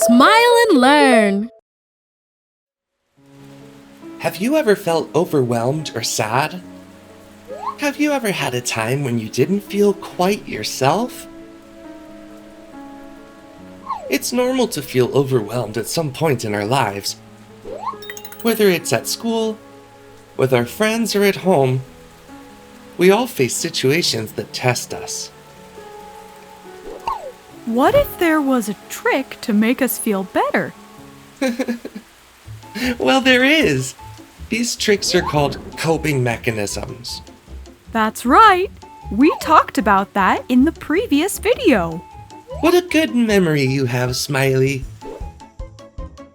Smile and learn. Have you ever felt overwhelmed or sad? Have you ever had a time when you didn't feel quite yourself? It's normal to feel overwhelmed at some point in our lives. Whether it's at school, with our friends, or at home, we all face situations that test us. What if there was a trick to make us feel better? Well, there is. These tricks are called coping mechanisms. That's right. We talked about that in the previous video. What a good memory you have, Smiley.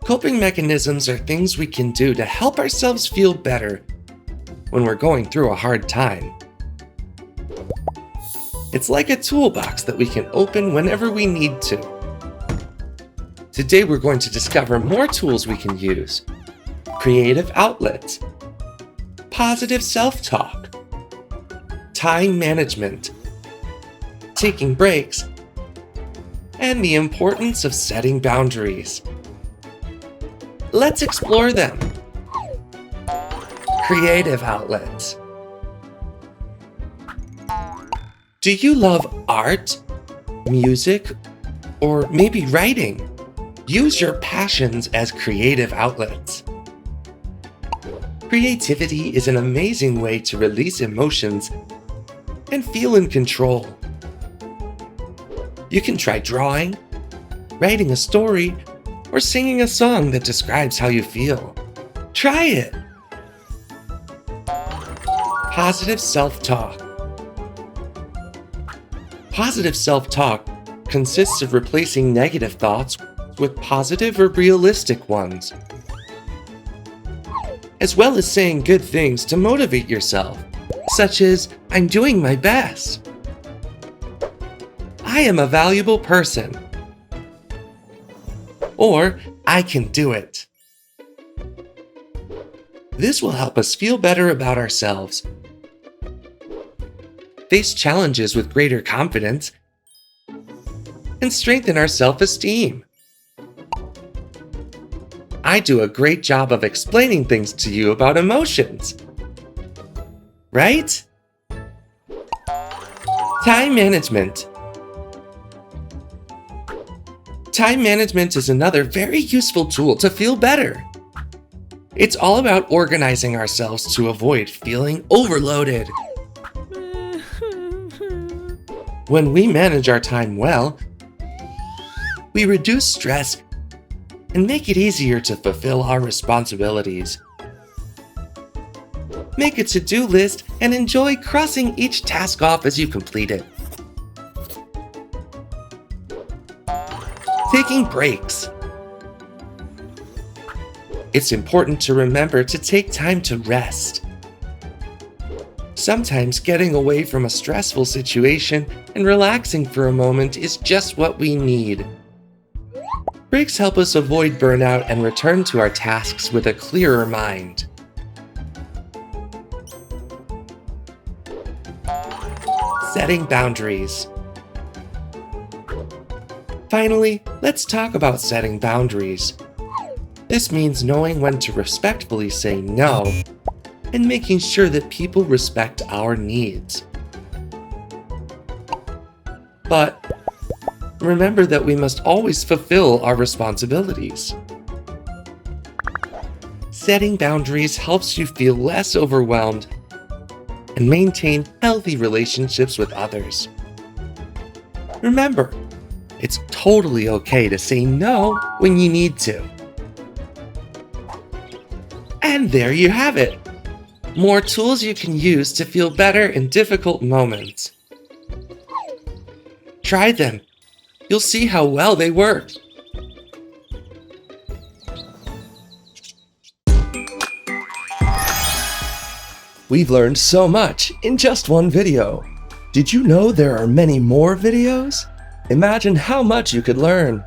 Coping mechanisms are things we can do to help ourselves feel better when we're going through a hard time. It's like a toolbox that we can open whenever we need to. Today we're going to discover more tools we can use. Creative outlets, positive self-talk, time management, taking breaks, and the importance of setting boundaries. Let's explore them. Creative outlets. Do you love art, music, or maybe writing? Use your passions as creative outlets. Creativity is an amazing way to release emotions and feel in control. You can try drawing, writing a story, or singing a song that describes how you feel. Try it! Positive self-talk. Positive self-talk consists of replacing negative thoughts with positive or realistic ones, as well as saying good things to motivate yourself, such as, "I'm doing my best," "I am a valuable person," or "I can do it." This will help us feel better about ourselves, face challenges with greater confidence, and strengthen our self-esteem. I do a great job of explaining things to you about emotions, right? Time management. Time management is another very useful tool to feel better. It's all about organizing ourselves to avoid feeling overloaded. When we manage our time well, we reduce stress and make it easier to fulfill our responsibilities. Make a to-do list and enjoy crossing each task off as you complete it. Taking breaks. It's important to remember to take time to rest. Sometimes getting away from a stressful situation and relaxing for a moment is just what we need. Breaks help us avoid burnout and return to our tasks with a clearer mind. Setting boundaries. Finally, let's talk about setting boundaries. This means knowing when to respectfully say no and making sure that people respect our needs. But remember that we must always fulfill our responsibilities. Setting boundaries helps you feel less overwhelmed and maintain healthy relationships with others. Remember, it's totally okay to say no when you need to. And there you have it. More tools you can use to feel better in difficult moments. Try them. You'll see how well they work. We've learned so much in just one video. Did you know there are many more videos? Imagine how much you could learn.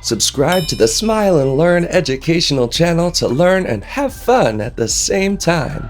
Subscribe to the Smile and Learn educational channel to learn and have fun at the same time.